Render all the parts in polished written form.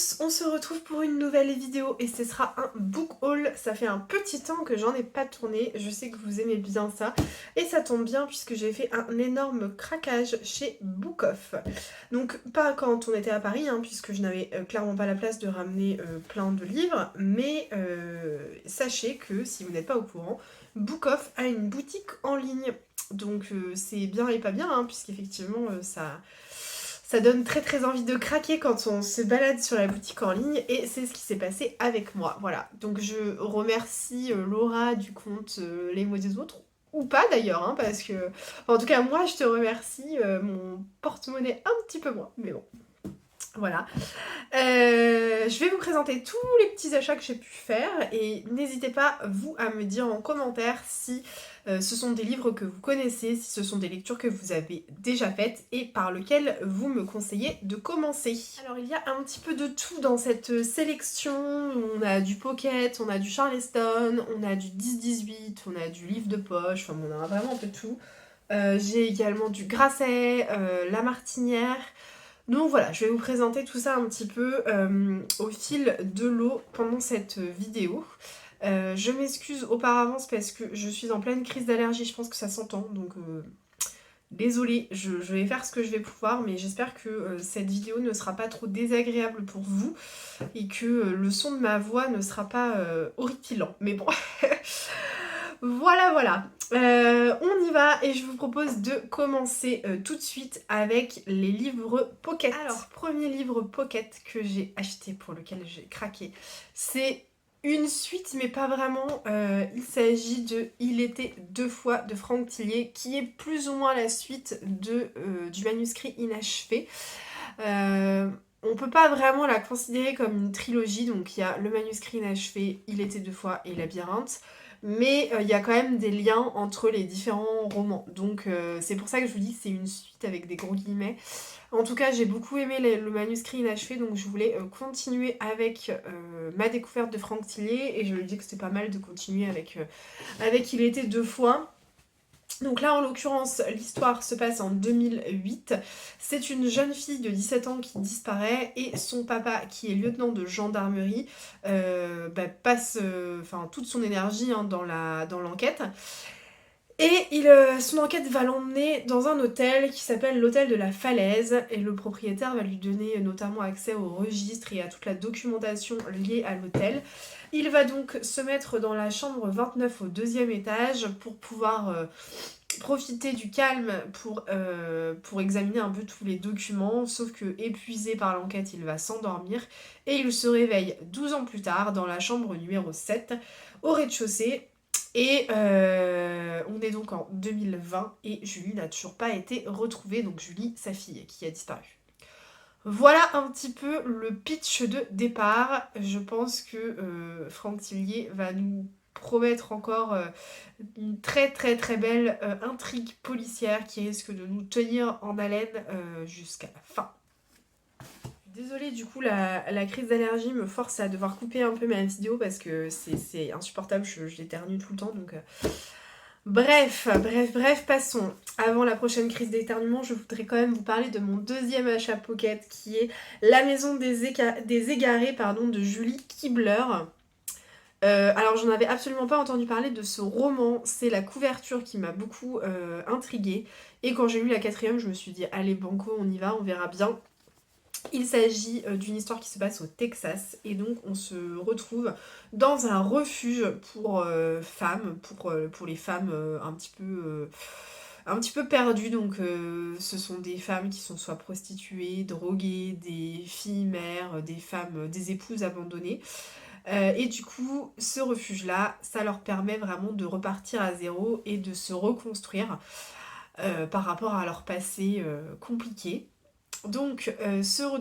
tous, on se retrouve pour une nouvelle vidéo et ce sera un book haul. Ça fait un petit temps que j'en ai pas tourné, je sais que vous aimez bien ça. Et ça tombe bien puisque j'ai fait un énorme craquage chez Book Off. Donc pas quand on était à Paris, puisque je n'avais clairement pas la place de ramener plein de livres. Mais sachez que si vous n'êtes pas au courant, Book Off a une boutique en ligne. Donc c'est bien et pas bien, puisqu'effectivement ça donne très très envie de craquer quand on se balade sur la boutique en ligne et c'est ce qui s'est passé avec moi. Voilà, donc je remercie Laura du compte Les mots des autres, ou pas d'ailleurs, parce que... enfin, en tout cas, moi je te remercie, mon porte-monnaie un petit peu moins, mais bon. Voilà. Je vais vous présenter tous les petits achats que j'ai pu faire et n'hésitez pas, vous, à me dire en commentaire si ce sont des livres que vous connaissez, si ce sont des lectures que vous avez déjà faites et par lesquelles vous me conseillez de commencer. Alors il y a un petit peu de tout dans cette sélection. On a du pocket, on a du Charleston, on a du 10-18, on a du livre de poche, enfin on a vraiment un peu de tout. J'ai également du Grasset, La Martinière. Donc voilà, je vais vous présenter tout ça un petit peu au fil de l'eau pendant cette vidéo. Je m'excuse auparavant parce que je suis en pleine crise d'allergie, je pense que ça s'entend, donc désolée, je vais faire ce que je vais pouvoir, mais j'espère que cette vidéo ne sera pas trop désagréable pour vous et que le son de ma voix ne sera pas horripilant. Mais bon, voilà, voilà. On y va et je vous propose de commencer tout de suite avec les livres Pocket. Alors, premier livre Pocket que j'ai acheté, pour lequel j'ai craqué, c'est une suite mais pas vraiment. Il s'agit de Il était deux fois de Franck Tillier, qui est plus ou moins la suite du manuscrit inachevé. On peut pas vraiment la considérer comme une trilogie, donc il y a le manuscrit inachevé, Il était deux fois et Labyrinthe, mais il y a quand même des liens entre les différents romans, donc c'est pour ça que je vous dis que c'est une suite avec des gros guillemets. En tout cas, j'ai beaucoup aimé le manuscrit inachevé, donc je voulais continuer avec ma découverte de Franck Tillier, et je lui dis que c'était pas mal de continuer avec Il était deux fois. Donc là, en l'occurrence, l'histoire se passe en 2008. C'est une jeune fille de 17 ans qui disparaît et son papa, qui est lieutenant de gendarmerie, passe toute son énergie dans l'enquête. Et son enquête va l'emmener dans un hôtel qui s'appelle l'hôtel de la Falaise, et le propriétaire va lui donner notamment accès au registre et à toute la documentation liée à l'hôtel. Il va donc se mettre dans la chambre 29 au deuxième étage pour pouvoir profiter du calme pour examiner un peu tous les documents, sauf que épuisé par l'enquête, il va s'endormir et il se réveille 12 ans plus tard dans la chambre numéro 7 au rez-de-chaussée. Et on est donc en 2020 et Julie n'a toujours pas été retrouvée, donc Julie, sa fille, qui a disparu. Voilà un petit peu le pitch de départ. Je pense que Franck Tillier va nous promettre encore une très très très belle intrigue policière qui risque de nous tenir en haleine jusqu'à la fin. Désolée, du coup la crise d'allergie me force à devoir couper un peu ma vidéo parce que c'est insupportable, je l'éternue tout le temps, donc... Bref, passons. Avant la prochaine crise d'éternuement, je voudrais quand même vous parler de mon deuxième achat Pocket, qui est La Maison des Égarés de Julie Kibler. Alors j'en avais absolument pas entendu parler de ce roman, c'est la couverture qui m'a beaucoup intriguée, et quand j'ai lu la quatrième, je me suis dit allez banco, on y va, on verra bien. Il s'agit d'une histoire qui se passe au Texas, et donc on se retrouve dans un refuge pour femmes, pour les femmes un petit peu perdues. Donc ce sont des femmes qui sont soit prostituées, droguées, des filles mères, des femmes, des épouses abandonnées. Et du coup, ce refuge-là, ça leur permet vraiment de repartir à zéro et de se reconstruire par rapport à leur passé compliqué. Donc,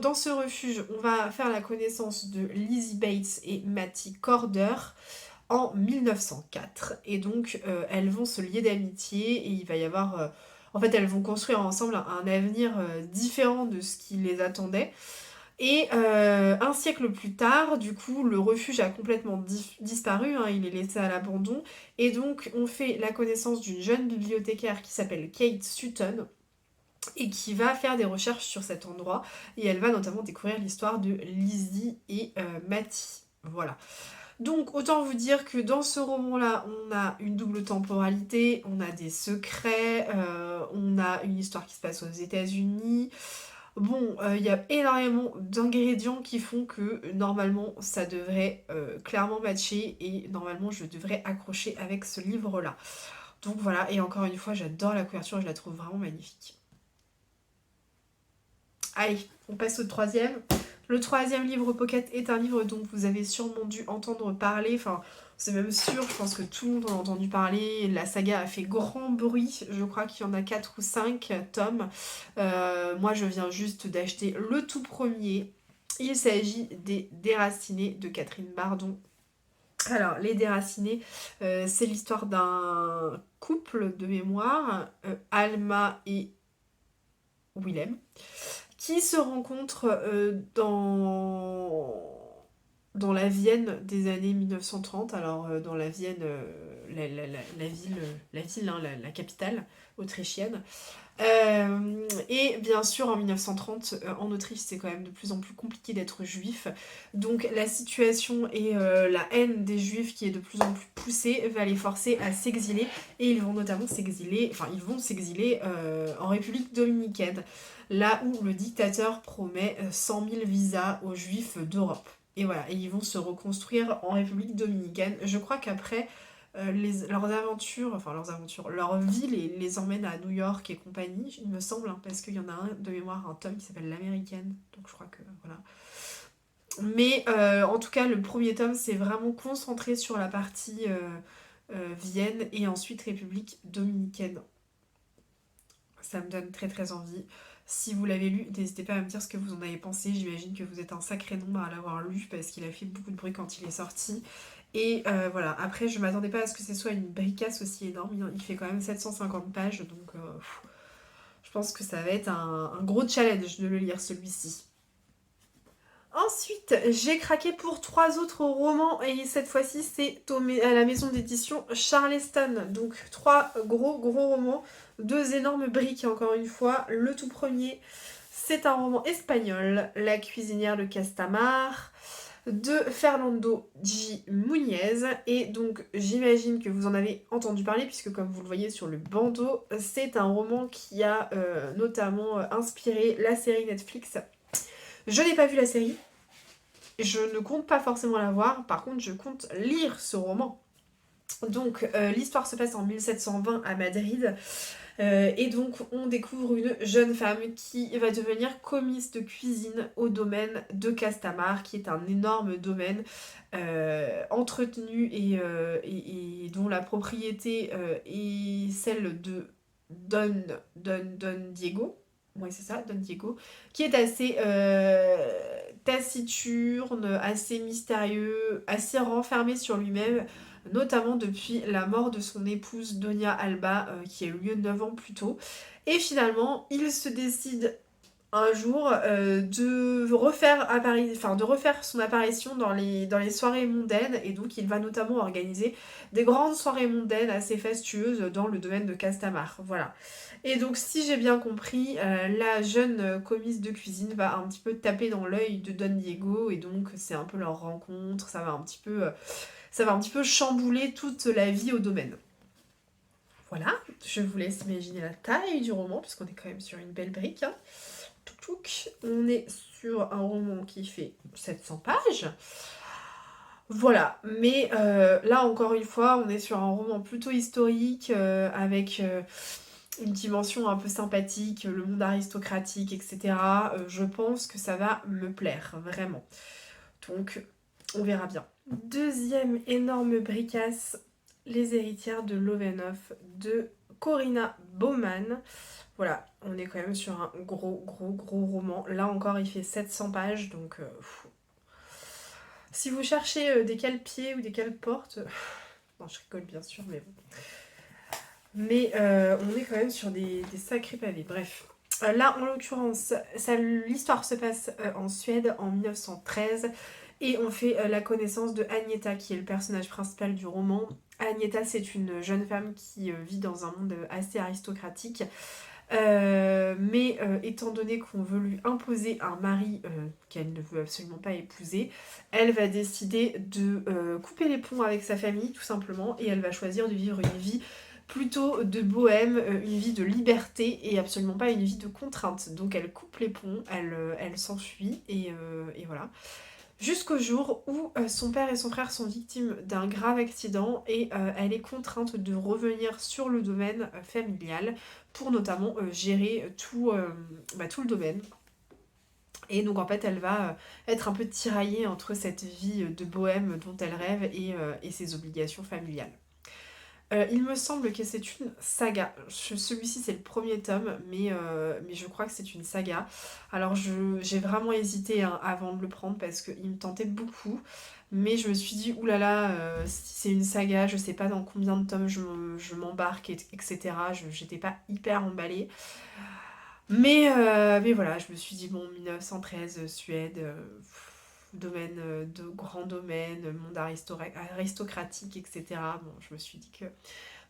dans ce refuge, on va faire la connaissance de Lizzie Bates et Mattie Corder en 1904. Et donc, elles vont se lier d'amitié et il va y avoir... en fait, elles vont construire ensemble un avenir différent de ce qui les attendait. Et un siècle plus tard, du coup, le refuge a complètement disparu, il est laissé à l'abandon. Et donc, on fait la connaissance d'une jeune bibliothécaire qui s'appelle Kate Sutton, et qui va faire des recherches sur cet endroit et elle va notamment découvrir l'histoire de Lizzie et Matty. Voilà. Donc autant vous dire que dans ce roman-là, on a une double temporalité, on a des secrets, on a une histoire qui se passe aux États-Unis. Bon, il y a énormément d'ingrédients qui font que normalement ça devrait clairement matcher et normalement je devrais accrocher avec ce livre-là. Donc voilà, et encore une fois, j'adore la couverture, je la trouve vraiment magnifique. Allez, on passe au troisième. Le troisième livre Pocket est un livre dont vous avez sûrement dû entendre parler, enfin c'est même sûr, je pense que tout le monde en a entendu parler, la saga a fait grand bruit, je crois qu'il y en a 4 ou 5 tomes. Moi je viens juste d'acheter le tout premier, il s'agit des Déracinés de Catherine Bardon. Alors, les Déracinés, c'est l'histoire d'un couple de mémoire, Alma et Willem, qui se rencontrent dans la Vienne des années 1930. Alors, dans la Vienne, la ville, hein, la capitale autrichienne. Et bien sûr, en 1930, en Autriche, c'est quand même de plus en plus compliqué d'être juif. Donc la situation et la haine des juifs qui est de plus en plus poussée va les forcer à s'exiler. Et ils vont notamment s'exiler, en République dominicaine, là où le dictateur promet 100 000 visas aux juifs d'Europe. Et voilà, et ils vont se reconstruire en République dominicaine. Je crois qu'après leur vie les emmène à New York et compagnie, il me semble, hein, parce qu'il y en a un de mémoire, un tome qui s'appelle L'Américaine, donc je crois que voilà. Mais en tout cas, le premier tome, c'est vraiment concentré sur la partie Vienne et ensuite République dominicaine. Ça me donne très très envie. Si vous l'avez lu, n'hésitez pas à me dire ce que vous en avez pensé. J'imagine que vous êtes un sacré nombre à l'avoir lu parce qu'il a fait beaucoup de bruit quand il est sorti. Et voilà, après je m'attendais pas à ce que ce soit une bricasse aussi énorme, il fait quand même 750 pages, donc je pense que ça va être un gros challenge de le lire celui-ci. Ensuite, j'ai craqué pour 3 autres romans et cette fois-ci c'est à la maison d'édition Charleston. Donc 3 gros romans, 2 énormes briques encore une fois. Le tout premier, c'est un roman espagnol, La cuisinière de Castamar, de Fernando G. Muñez. Et donc j'imagine que vous en avez entendu parler puisque comme vous le voyez sur le bandeau, c'est un roman qui a notamment inspiré la série Netflix. Je n'ai pas vu la série, je ne compte pas forcément la voir, par contre je compte lire ce roman. Donc l'histoire se passe en 1720 à Madrid. Et donc on découvre une jeune femme qui va devenir commise de cuisine au domaine de Castamar, qui est un énorme domaine entretenu et dont la propriété est celle de Don Diego. Oui, c'est ça, Don Diego, qui est assez taciturne, assez mystérieux, assez renfermé sur lui-même, notamment depuis la mort de son épouse Donia Alba, qui a eu lieu 9 ans plus tôt. Et finalement, il se décide un jour de refaire son apparition dans les soirées mondaines, et donc il va notamment organiser des grandes soirées mondaines assez fastueuses dans le domaine de Castamar. Voilà. Et donc si j'ai bien compris, la jeune commise de cuisine va un petit peu taper dans l'œil de Don Diego, et donc c'est un peu leur rencontre, ça va un petit peu chambouler toute la vie au domaine. Voilà, je vous laisse imaginer la taille du roman, puisqu'on est quand même sur une belle brique. Hein. On est sur un roman qui fait 700 pages. Voilà, mais là encore une fois, on est sur un roman plutôt historique, avec une dimension un peu sympathique, le monde aristocratique, etc. Je pense que ça va me plaire, vraiment. Donc, on verra bien. Deuxième énorme bricasse, Les héritières de Lovenhof de Corinna Baumann. Voilà, on est quand même sur un gros roman. Là encore, il fait 700 pages, donc si vous cherchez des cale-pieds ou des cale-portes, non, je rigole bien sûr, mais bon. Mais on est quand même sur des sacrés pavés. Bref. Là, en l'occurrence, l'histoire se passe en Suède en 1913 et on fait la connaissance de Agneta, qui est le personnage principal du roman. Agneta, c'est une jeune femme qui vit dans un monde assez aristocratique. Étant donné qu'on veut lui imposer un mari qu'elle ne veut absolument pas épouser, elle va décider de couper les ponts avec sa famille tout simplement et elle va choisir de vivre une vie plutôt de bohème, une vie de liberté et absolument pas une vie de contrainte. Donc elle coupe les ponts, elle s'enfuit et voilà. Jusqu'au jour où son père et son frère sont victimes d'un grave accident et elle est contrainte de revenir sur le domaine familial pour notamment gérer tout le domaine. Et donc en fait elle va être un peu tiraillée entre cette vie de bohème dont elle rêve et ses obligations familiales. Il me semble que c'est une saga. Celui-ci c'est le premier tome, mais je crois que c'est une saga. Alors j'ai vraiment hésité hein, avant de le prendre parce qu'il me tentait beaucoup. Mais je me suis dit, oulala, si c'est une saga, je sais pas dans combien de tomes je m'embarque, etc. J'étais pas hyper emballée. Mais voilà, je me suis dit, bon, 1913, Suède, domaine, de grand domaine, monde aristocratique, etc. Bon, je me suis dit que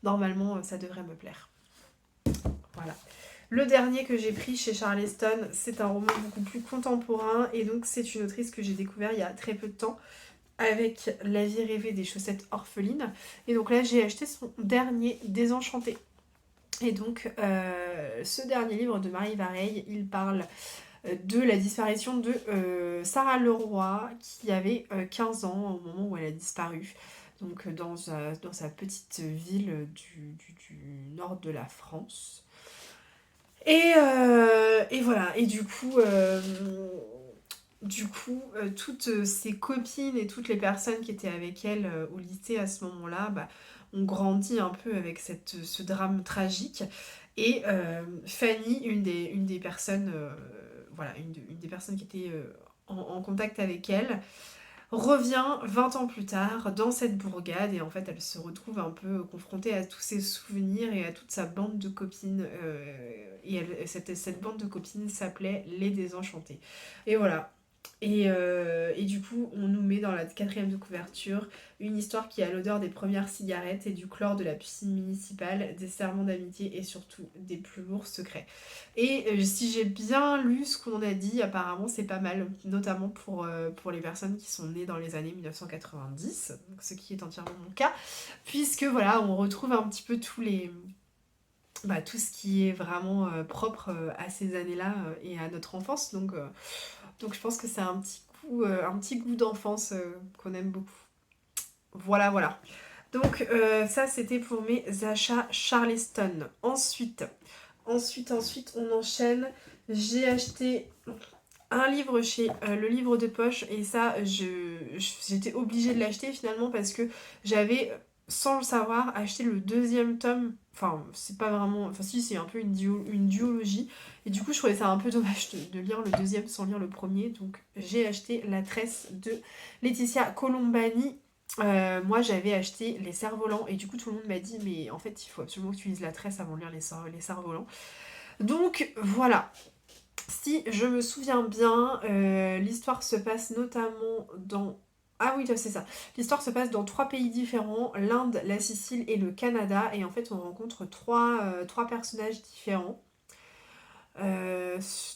normalement, ça devrait me plaire. Voilà. Le dernier que j'ai pris chez Charleston, c'est un roman beaucoup plus contemporain, et donc c'est une autrice que j'ai découvert il y a très peu de temps, avec La vie rêvée des chaussettes orphelines. Et donc là, j'ai acheté son dernier, Désenchanté. Et donc, ce dernier livre de Marie Vareille, il parle de la disparition de Sarah Leroy, qui avait 15 ans au moment où elle a disparu. Donc, dans sa petite ville du nord de la France. Et voilà, et toutes ses copines et toutes les personnes qui étaient avec elle au lycée à ce moment-là, bah, ont grandi un peu avec ce drame tragique. Et Fanny, une des personnes, voilà, une des personnes qui était en contact avec elle, revient 20 ans plus tard dans cette bourgade et en fait elle se retrouve un peu confrontée à tous ses souvenirs et à toute sa bande de copines cette bande de copines s'appelait Les Désenchantées. Et voilà. Et du coup, on nous met dans la quatrième de couverture une histoire qui a l'odeur des premières cigarettes et du chlore de la piscine municipale, des serments d'amitié et surtout des plus lourds secrets. Et si j'ai bien lu ce qu'on a dit, apparemment c'est pas mal, notamment pour les personnes qui sont nées dans les années 1990, ce qui est entièrement mon cas, puisque voilà, on retrouve un petit peu tout ce qui est vraiment propre à ces années-là et à notre enfance. Donc je pense que c'est un petit goût d'enfance qu'on aime beaucoup. Voilà, voilà. Donc ça c'était pour mes achats Charleston. Ensuite, on enchaîne. J'ai acheté un livre chez Le Livre de Poche et ça, j'étais obligée de l'acheter finalement parce que j'avais, sans le savoir, acheté le deuxième tome. Enfin, c'est pas vraiment... Enfin si, c'est un peu une duologie. Et du coup, je trouvais ça un peu dommage de lire le deuxième sans lire le premier. Donc, j'ai acheté La Tresse de Laetitia Colombani. Moi, j'avais acheté Les Cerfs-Volants et du coup, tout le monde m'a dit mais en fait, il faut absolument que tu lises La Tresse avant de lire les Cerfs-Volants. Donc, voilà. Si je me souviens bien, l'histoire se passe notamment dans... Ah oui, c'est ça. L'histoire se passe dans 3 pays différents, l'Inde, la Sicile et le Canada. Et en fait, on rencontre trois personnages différents.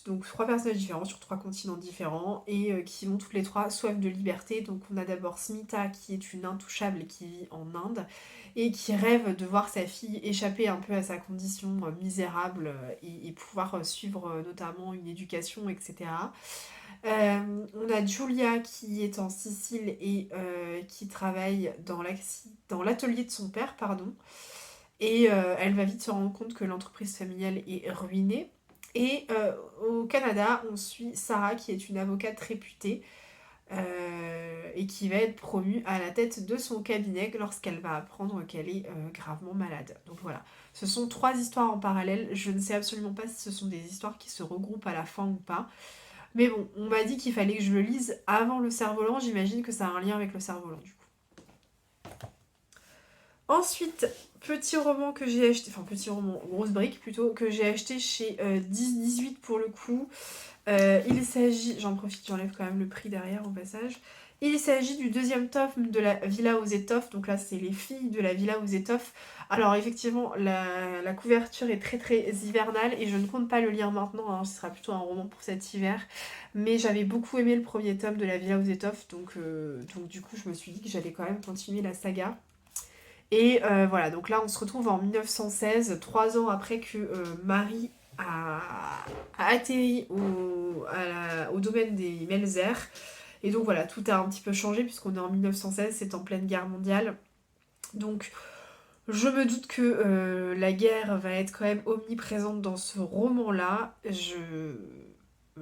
Donc 3 personnages différents sur 3 continents différents et qui ont toutes les 3 soif de liberté. Donc on a d'abord Smita qui est une intouchable qui vit en Inde et qui rêve de voir sa fille échapper un peu à sa condition misérable et pouvoir suivre notamment une éducation, etc. On a Julia qui est en Sicile et qui travaille dans l'atelier de son père, pardon. Et elle va vite se rendre compte que l'entreprise familiale est ruinée. Et au Canada, on suit Sarah, qui est une avocate réputée et qui va être promue à la tête de son cabinet lorsqu'elle va apprendre qu'elle est gravement malade. Donc voilà, ce sont 3 histoires en parallèle. Je ne sais absolument pas si ce sont des histoires qui se regroupent à la fin ou pas. Mais bon, on m'a dit qu'il fallait que je le lise avant le cerf-volant. J'imagine que ça a un lien avec le cerf-volant du coup. Ensuite, petit roman que j'ai acheté, enfin petit roman, grosse brique plutôt, que j'ai acheté chez 10-18 pour le coup. Il s'agit, j'en profite, j'enlève quand même le prix derrière au passage. Il s'agit du deuxième tome de la Villa aux étoffes. Donc là, c'est les filles de la Villa aux étoffes. Alors effectivement, la couverture est très très hivernale et je ne compte pas le lire maintenant, hein, ce sera plutôt un roman pour cet hiver. Mais j'avais beaucoup aimé le premier tome de la Villa aux étoffes, donc du coup je me suis dit que j'allais quand même continuer la saga. Et voilà, donc là on se retrouve en 1916, 3 ans après que Marie a, a atterri au domaine des Melzer. Et donc voilà, tout a un petit peu changé puisqu'on est en 1916, c'est en pleine guerre mondiale. Donc je me doute que la guerre va être quand même omniprésente dans ce roman-là.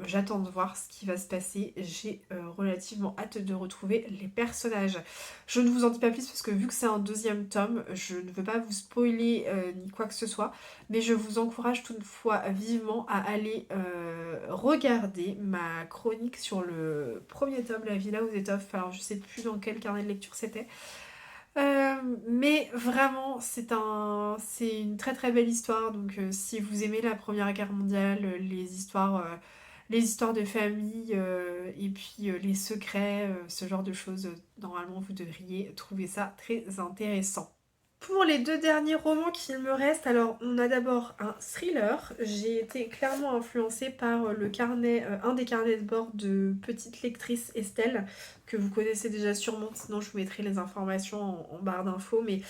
J'attends de voir ce qui va se passer. J'ai relativement hâte de retrouver les personnages. Je ne vous en dis pas plus parce que vu que c'est un deuxième tome, je ne veux pas vous spoiler ni quoi que ce soit. Mais je vous encourage toutefois vivement à aller regarder ma chronique sur le premier tome, La Villa aux étoffes. Alors je sais plus dans quel carnet de lecture c'était. Mais vraiment, c'est une très très belle histoire. Donc, si vous aimez la Première Guerre mondiale, les histoires de famille et puis les secrets, ce genre de choses, normalement vous devriez trouver ça très intéressant. Pour les 2 derniers romans qu'il me reste, alors on a d'abord un thriller. J'ai été clairement influencée par un des carnets de bord de petite lectrice Estelle, que vous connaissez déjà sûrement, sinon je vous mettrai les informations en barre d'infos. Mais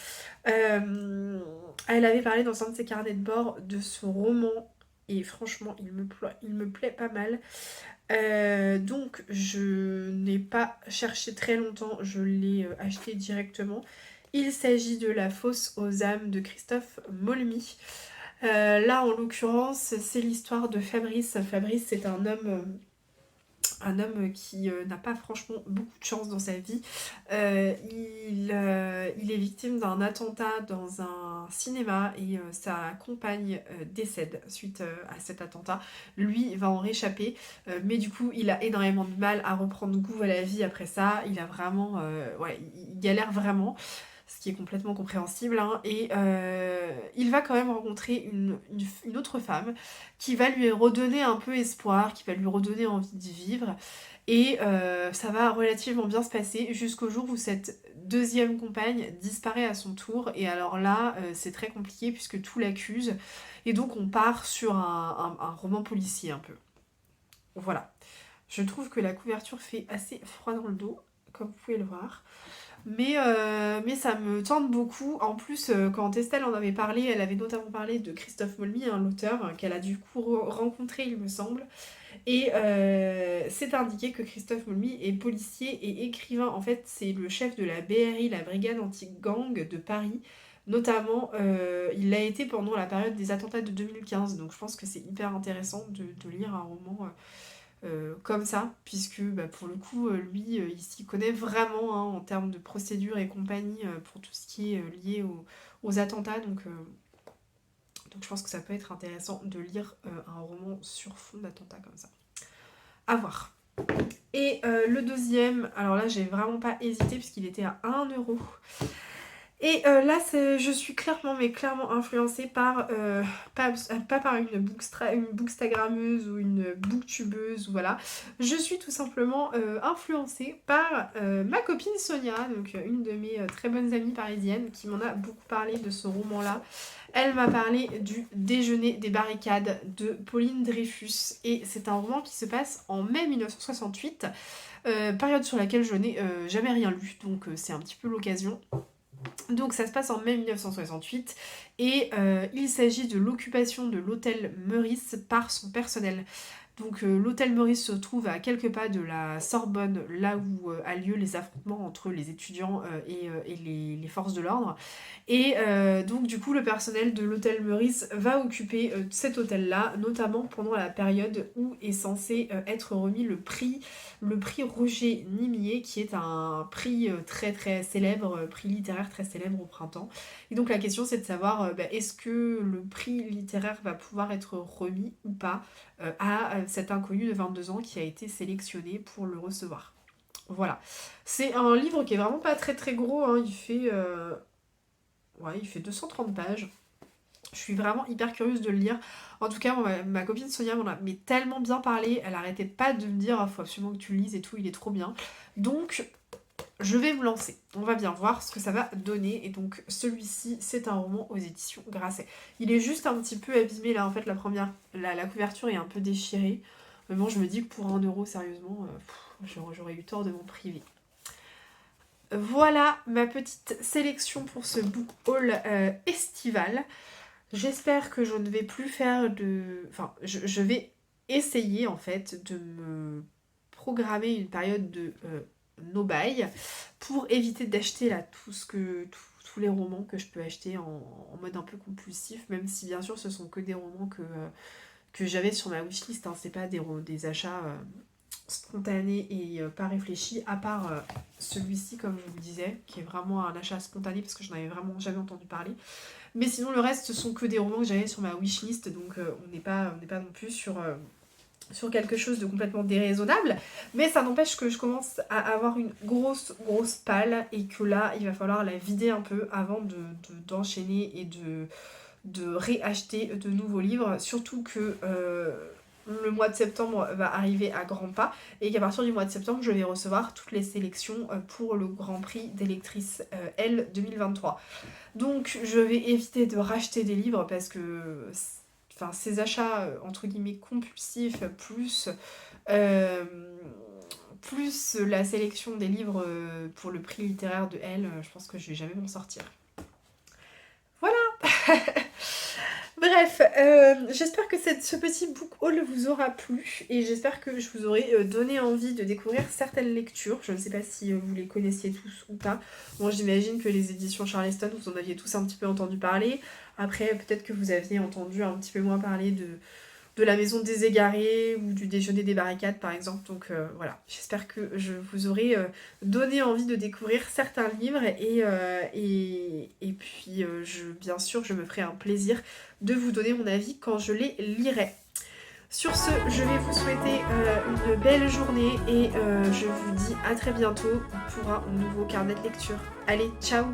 elle avait parlé dans un de ses carnets de bord de ce roman, et franchement il me plaît pas mal. Donc je n'ai pas cherché très longtemps, je l'ai acheté directement. Il s'agit de La fosse aux âmes de Christophe Molmy. Là, en l'occurrence, c'est l'histoire de Fabrice. Fabrice, c'est un homme qui n'a pas franchement beaucoup de chance dans sa vie. Il est victime d'un attentat dans un cinéma et sa compagne décède suite à cet attentat. Lui va en réchapper, mais du coup il a énormément de mal à reprendre goût à la vie après ça. Il a vraiment, ouais, il galère vraiment, ce qui est complètement compréhensible, hein. Et il va quand même rencontrer une autre femme qui va lui redonner un peu espoir, qui va lui redonner envie de vivre. Et ça va relativement bien se passer jusqu'au jour où cette deuxième compagne disparaît à son tour. Et alors là, c'est très compliqué puisque tout l'accuse. Et donc on part sur un roman policier un peu. Voilà. Je trouve que la couverture fait assez froid dans le dos, comme vous pouvez le voir. Mais ça me tente beaucoup. En plus, quand Estelle en avait parlé, elle avait notamment parlé de Christophe Molmy, hein, l'auteur, qu'elle a du coup rencontré, il me semble. Et c'est indiqué que Christophe Molmy est policier et écrivain. En fait, c'est le chef de la BRI, la Brigade Anti-Gang de Paris. Notamment, il l'a été pendant la période des attentats de 2015. Donc je pense que c'est hyper intéressant de lire un roman comme ça, puisque bah, pour le coup, lui, il s'y connaît vraiment, hein, en termes de procédure et compagnie pour tout ce qui est lié aux attentats. Donc je pense que ça peut être intéressant de lire un roman sur fond d'attentats comme ça. À voir. Et le deuxième, alors là j'ai vraiment pas hésité puisqu'il était à 1 euro. Et là, je suis clairement influencée par, pas par une bookstagrammeuse ou une booktubeuse, ou voilà. Je suis tout simplement influencée par ma copine Sonia, donc une de mes très bonnes amies parisiennes, qui m'en a beaucoup parlé de ce roman-là. Elle m'a parlé du Déjeuner des barricades de Pauline Dreyfus. Et c'est un roman qui se passe en mai 1968, période sur laquelle je n'ai jamais rien lu, donc c'est un petit peu l'occasion. Donc ça se passe en mai 1968 et il s'agit de l'occupation de l'hôtel Meurice par son personnel. Donc l'hôtel Meurice se trouve à quelques pas de la Sorbonne, là où a lieu les affrontements entre les étudiants et les forces de l'ordre. Et donc du coup le personnel de l'hôtel Meurice va occuper cet hôtel-là, notamment pendant la période où est censé être remis le prix Roger Nimier, qui est un prix très très célèbre, prix littéraire très célèbre au printemps. Et donc la question c'est de savoir est-ce que le prix littéraire va pouvoir être remis ou pas à cet inconnu de 22 ans qui a été sélectionné pour le recevoir. Voilà. C'est un livre qui est vraiment pas très très gros, hein. Il fait 230 pages. Je suis vraiment hyper curieuse de le lire. En tout cas, ma copine Sonia m'en a mais tellement bien parlé. Elle arrêtait pas de me dire «Ah, faut absolument que tu le lises et tout, il est trop bien». Donc, je vais me lancer. On va bien voir ce que ça va donner. Et donc, celui-ci, c'est un roman aux éditions Grasset. Il est juste un petit peu abîmé là. En fait, la couverture est un peu déchirée. Mais bon, je me dis que pour 1 euro, sérieusement, j'aurais eu tort de m'en priver. Voilà ma petite sélection pour ce book haul estival. J'espère que je ne vais plus faire de... Enfin, je vais essayer en fait de me programmer une période de no-buy pour éviter d'acheter là tous les romans que je peux acheter en mode un peu compulsif, même si bien sûr ce sont que des romans que j'avais sur ma wishlist, hein. C'est pas des achats spontanés et pas réfléchis, à part celui-ci comme je vous le disais, qui est vraiment un achat spontané parce que je n'en avais vraiment jamais entendu parler. Mais sinon le reste ce sont que des romans que j'avais sur ma wishlist, donc on n'est pas non plus sur quelque chose de complètement déraisonnable, mais ça n'empêche que je commence à avoir une grosse palle et que là il va falloir la vider un peu avant d'enchaîner et de réacheter de nouveaux livres, surtout que le mois de septembre va arriver à grands pas et qu'à partir du mois de septembre je vais recevoir toutes les sélections pour le Grand Prix des lectrices L 2023. Donc je vais éviter de racheter des livres parce que ces achats entre guillemets compulsifs plus la sélection des livres pour le prix littéraire de L, je pense que je vais jamais m'en sortir. Voilà. Bref, j'espère que ce petit book haul vous aura plu et j'espère que je vous aurai donné envie de découvrir certaines lectures. Je ne sais pas si vous les connaissiez tous ou pas. Bon, j'imagine que les éditions Charleston, vous en aviez tous un petit peu entendu parler. Après, peut-être que vous aviez entendu un petit peu moins parler de la Maison des Égarés ou du Déjeuner des Barricades par exemple. Donc voilà, j'espère que je vous aurai donné envie de découvrir certains livres et puis bien sûr je me ferai un plaisir de vous donner mon avis quand je les lirai. Sur ce, je vais vous souhaiter une belle journée et je vous dis à très bientôt pour un nouveau carnet de lecture. Allez, ciao!